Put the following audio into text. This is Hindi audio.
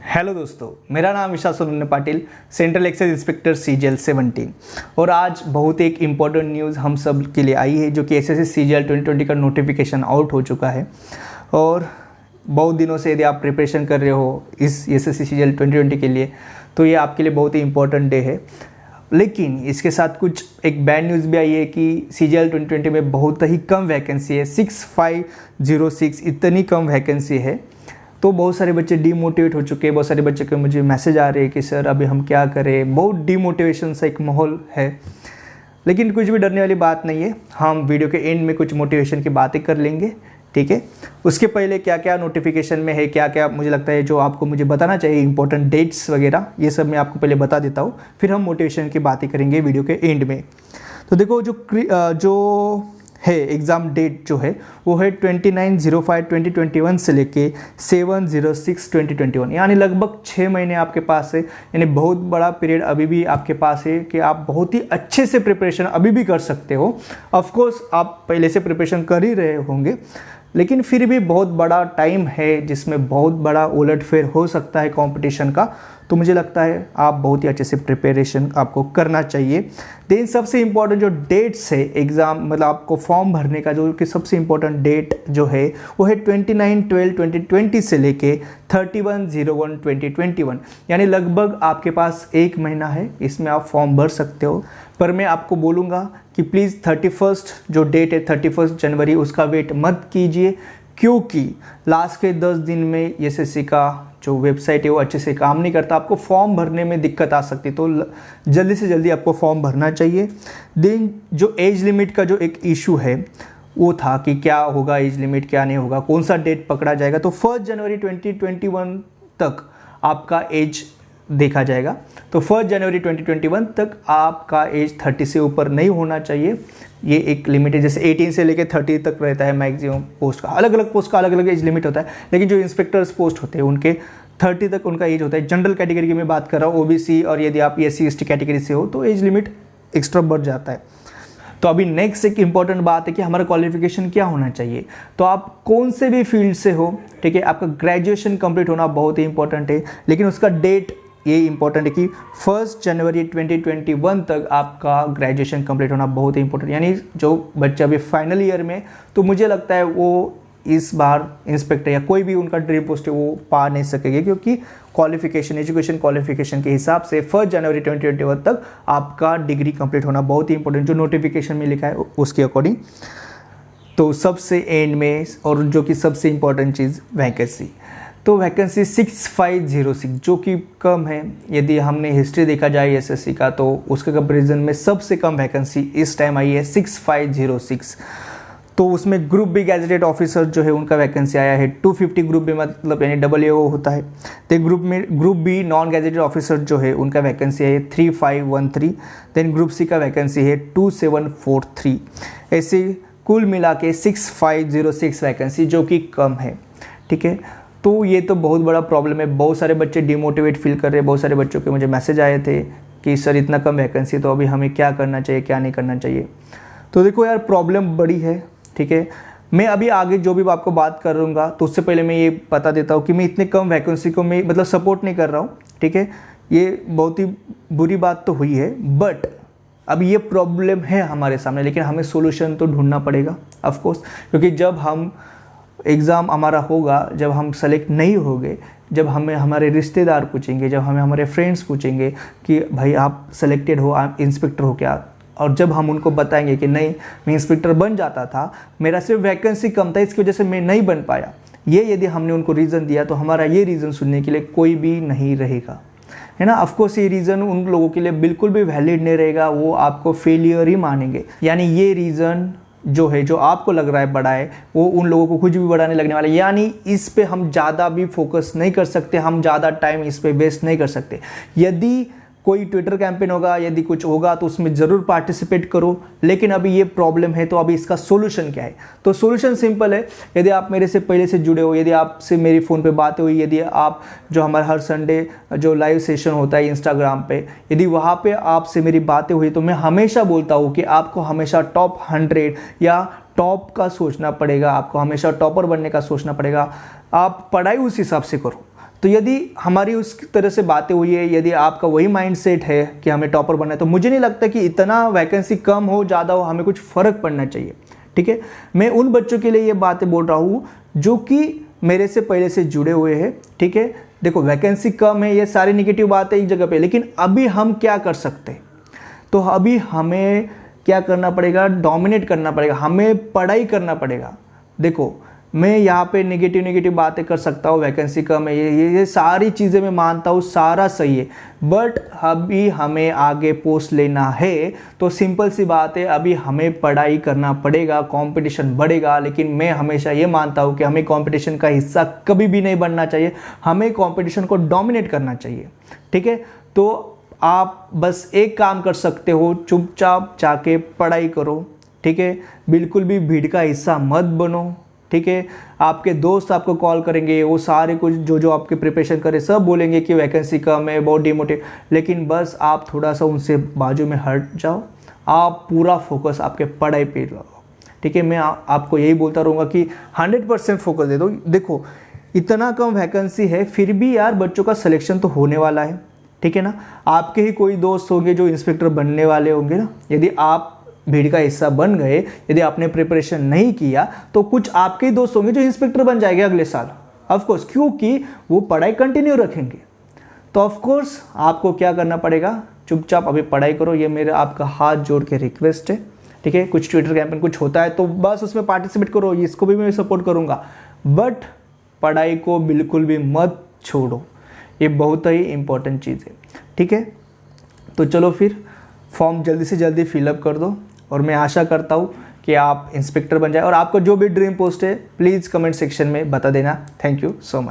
हेलो दोस्तों, मेरा नाम Vishal Sonawane Patil, central excise inspector CGL 17। और आज बहुत एक इम्पॉर्टेंट न्यूज़ हम सब के लिए आई है, जो कि एसएससी सीजीएल 2020 का नोटिफिकेशन आउट हो चुका है। और बहुत दिनों से यदि आप प्रिपरेशन कर रहे हो इस एसएससी सीजीएल 2020 के लिए, तो ये आपके लिए बहुत ही इम्पोर्टेंट डे है। लेकिन इसके साथ कुछ एक बैड न्यूज़ भी आई है कि सीजीएल 2020 में बहुत ही कम वैकेंसी है, 6506 इतनी कम वैकेंसी है। तो बहुत सारे बच्चे डीमोटिवेट हो चुके हैं। बहुत सारे बच्चे के मुझे मैसेज आ रहे हैं कि सर अभी हम क्या करें, बहुत डीमोटिवेशन सा एक माहौल है। लेकिन कुछ भी डरने वाली बात नहीं है, हम वीडियो के एंड में कुछ मोटिवेशन की बातें कर लेंगे, ठीक है। उसके पहले क्या क्या नोटिफिकेशन में है, क्या क्या मुझे लगता है जो आपको मुझे बताना चाहिए, इंपॉर्टेंट डेट्स वगैरह, ये सब मैं आपको पहले बता देता हूँ, फिर हम मोटिवेशन की बातें करेंगे वीडियो के एंड में। तो देखो, जो है एग्ज़ाम डेट जो है वो है 29/05/2021 से लेके 7/06/2021, यानी लगभग 6 महीने आपके पास है। यानी बहुत बड़ा पीरियड अभी भी आपके पास है कि आप बहुत ही अच्छे से प्रिपरेशन अभी भी कर सकते हो। ऑफ कोर्स आप पहले से प्रिपरेशन कर ही रहे होंगे, लेकिन फिर भी बहुत बड़ा टाइम है जिसमें बहुत बड़ा उलटफेर हो सकता है कंपटीशन का। तो मुझे लगता है आप बहुत ही अच्छे से प्रिपरेशन आपको करना चाहिए। देन सबसे इम्पोर्टेंट जो डेट्स है एग्ज़ाम, मतलब आपको फॉर्म भरने का जो कि सबसे इम्पोर्टेंट डेट जो है वो है 29/12/2020 से लेके 31/01/2021, यानी लगभग आपके पास 1 महीना है, इसमें आप फॉर्म भर सकते हो। पर मैं आपको बोलूँगा कि प्लीज़ 31 जो डेट है 31 जनवरी उसका वेट मत कीजिए, क्योंकि लास्ट के 10 दिन में एसएससी का जो वेबसाइट है वो अच्छे से काम नहीं करता, आपको फॉर्म भरने में दिक्कत आ सकती है। तो जल्दी से जल्दी आपको फॉर्म भरना चाहिए। देन जो एज लिमिट का जो एक इशू है वो था कि क्या होगा एज लिमिट, क्या नहीं होगा, कौन सा डेट पकड़ा जाएगा। तो 1 जनवरी 2021 तक आपका एज देखा जाएगा। तो 1 जनवरी 2021 तक आपका एज 30 से ऊपर नहीं होना चाहिए, ये एक लिमिट है। जैसे 18 से लेकर 30 तक रहता है मैक्सिमम पोस्ट का, अलग अलग पोस्ट का अलग अलग एज लिमिट होता है। लेकिन जो इंस्पेक्टर्स पोस्ट होते हैं उनके 30 तक उनका एज होता है। जनरल कैटेगरी की मैं बात कर रहा हूँ, ओबीसी, और यदि आप SC/ST कैटेगरी से हो तो एज लिमिट एक्स्ट्रा बढ़ जाता है। तो अभी नेक्स्ट एक इंपॉर्टेंट बात है कि हमारा क्वालिफिकेशन क्या होना चाहिए। तो आप कौन से भी फील्ड से हो, ठीक है, आपका ग्रेजुएशन कंप्लीट होना बहुत ही इंपॉर्टेंट है। लेकिन उसका डेट ये इंपॉर्टेंट है कि 1 जनवरी 2021 तक आपका ग्रेजुएशन कंप्लीट होना बहुत ही इंपॉर्टेंट। यानी जो बच्चा अभी फाइनल ईयर में, तो मुझे लगता है वो इस बार इंस्पेक्टर या कोई भी उनका ड्रीम पोस्ट है वो पा नहीं सकेंगे, क्योंकि क्वालिफिकेशन, एजुकेशन क्वालिफिकेशन के हिसाब से 1 जनवरी 2021 तक आपका डिग्री कंप्लीट होना बहुत ही इंपॉर्टेंट, जो नोटिफिकेशन में लिखा है उसके अकॉर्डिंग। तो सबसे एंड में, और जो कि सबसे इंपॉर्टेंट चीज़, वैकेंसी। तो वैकेंसी 6506 जो कि कम है। यदि हमने हिस्ट्री देखा जाए एसएससी का, तो उसके कंपेरिजन में सबसे कम वैकेंसी इस टाइम आई है 6506। तो उसमें ग्रुप बी गैजेटेड ऑफिसर जो है उनका वैकेंसी आया है 250। ग्रुप बी मतलब यानी AAO होता है। तो group B non gazetted officer जो है उनका वैकेंसी है 3513। देन ग्रुप सी का वैकेंसी है 2743। ऐसे कुल मिला के 6506 वैकेंसी, जो कि कम है, ठीक है। तो ये तो बहुत बड़ा प्रॉब्लम है। बहुत सारे बच्चे डिमोटिवेट फील कर रहे हैं। बहुत सारे बच्चों के मुझे मैसेज आए थे कि सर इतना कम वैकेंसी, तो अभी हमें क्या करना चाहिए, क्या नहीं करना चाहिए। तो देखो यार, प्रॉब्लम बड़ी है, ठीक है। मैं अभी आगे जो भी आपको बात करूँगा, तो उससे पहले मैं ये बता देता हूँ कि मैं इतने कम वैकेंसी को मैं मतलब सपोर्ट नहीं कर रहा हूँ, ठीक है। ये बहुत ही बुरी बात तो हुई है, बट अब ये प्रॉब्लम है हमारे सामने, लेकिन हमें सोल्यूशन तो ढूंढना पड़ेगा ऑफकोर्स। क्योंकि जब हम एग्ज़ाम हमारा होगा, जब हम सेलेक्ट नहीं होंगे, जब हमें हमारे रिश्तेदार पूछेंगे, जब हमें हमारे फ्रेंड्स पूछेंगे कि भाई आप सेलेक्टेड हो, आप इंस्पेक्टर हो क्या, और जब हम उनको बताएंगे कि नहीं मैं इंस्पेक्टर बन जाता था, मेरा सिर्फ वैकेंसी कम था, इसकी वजह से मैं नहीं बन पाया, ये यदि हमने उनको रीज़न दिया, तो हमारा ये रीज़न सुनने के लिए कोई भी नहीं रहेगा, है ना। ऑफकोर्स ये रीज़न उन लोगों के लिए बिल्कुल भी वैलिड नहीं रहेगा, वो आपको फेलियर ही मानेंगे। यानी ये रीज़न जो है, जो आपको लग रहा है बड़ा है, वो उन लोगों को कुछ भी बड़ा नहीं लगने वाला। यानी इस पे हम ज़्यादा भी फोकस नहीं कर सकते, हम ज़्यादा टाइम इस पे वेस्ट नहीं कर सकते। यदि कोई ट्विटर कैंपेन होगा, यदि कुछ होगा, तो उसमें ज़रूर पार्टिसिपेट करो। लेकिन अभी ये प्रॉब्लम है, तो अभी इसका सोल्यूशन क्या है? तो सोल्यूशन सिंपल है। यदि आप मेरे से पहले से जुड़े हो, यदि आपसे मेरी फ़ोन पे बातें हुई, यदि आप जो हमारा हर संडे जो लाइव सेशन होता है इंस्टाग्राम पे, यदि वहाँ पे आपसे मेरी बातें हुई, तो मैं हमेशा बोलता हूँ कि आपको हमेशा टॉप 100 या टॉप का सोचना पड़ेगा, आपको हमेशा टॉपर बनने का सोचना पड़ेगा। आप पढ़ाई उस हिसाब से करो। तो यदि हमारी उस तरह से बातें हुई है, यदि आपका वही माइंडसेट है कि हमें टॉपर बनना है, तो मुझे नहीं लगता कि इतना वैकेंसी कम हो ज़्यादा हो हमें कुछ फ़र्क पड़ना चाहिए। ठीक है, मैं उन बच्चों के लिए ये बातें बोल रहा हूँ जो कि मेरे से पहले से जुड़े हुए हैं। ठीक है, देखो वैकेंसी कम है, ये सारी निगेटिव बात है एक जगह पे, लेकिन अभी हम क्या कर सकते हैं? तो अभी हमें क्या करना पड़ेगा? डोमिनेट करना पड़ेगा, हमें पढ़ाई करना पड़ेगा। देखो मैं यहाँ पे नेगेटिव बातें कर सकता हूँ, वैकेंसी कम है, ये सारी चीज़ें मैं मानता हूँ, सारा सही है, बट अभी हमें आगे पोस्ट लेना है तो सिंपल सी बात है, अभी हमें पढ़ाई करना पड़ेगा, कंपटीशन बढ़ेगा। लेकिन मैं हमेशा ये मानता हूँ कि हमें कंपटीशन का हिस्सा कभी भी नहीं बनना चाहिए, हमें कंपटीशन को डोमिनेट करना चाहिए। ठीक है, तो आप बस एक काम कर सकते हो, चुपचाप जाके पढ़ाई करो। ठीक है, बिल्कुल भी भीड़ का हिस्सा मत बनो। ठीक है, आपके दोस्त आपको कॉल करेंगे, वो सारे कुछ जो आपके प्रिपरेशन करे सब बोलेंगे कि वैकेंसी कम है, बहुत डिमोटिव, लेकिन बस आप थोड़ा सा उनसे बाजू में हट जाओ, आप पूरा फोकस आपके पढ़ाई पे लगाओ। ठीक है, मैं आपको यही बोलता रहूँगा कि 100% फोकस दे दो। देखो इतना कम वैकेंसी है, फिर भी यार बच्चों का सिलेक्शन तो होने वाला है। ठीक है ना, आपके ही कोई दोस्त होंगे जो इंस्पेक्टर बनने वाले होंगे ना, यदि आप भीड़ का हिस्सा बन गए, यदि आपने प्रिपरेशन नहीं किया तो कुछ आपके ही दोस्त होंगे जो इंस्पेक्टर बन जाएंगे अगले साल, ऑफ कोर्स, क्योंकि वो पढ़ाई कंटिन्यू रखेंगे। तो ऑफ कोर्स आपको क्या करना पड़ेगा? चुपचाप अभी पढ़ाई करो, ये मेरा आपका हाथ जोड़ के रिक्वेस्ट है। ठीक है, कुछ ट्विटर कैंपेन कुछ होता है तो बस उसमें पार्टिसिपेट करो, इसको भी मैं सपोर्ट करूँगा, बट पढ़ाई को बिल्कुल भी मत छोड़ो, ये बहुत ही इंपॉर्टेंट चीज़ है। ठीक है, तो चलो फिर फॉर्म जल्दी से जल्दी फिलअप कर दो, और मैं आशा करता हूँ कि आप इंस्पेक्टर बन जाए। और आपको जो भी ड्रीम पोस्ट है प्लीज़ कमेंट सेक्शन में बता देना। Thank you so much.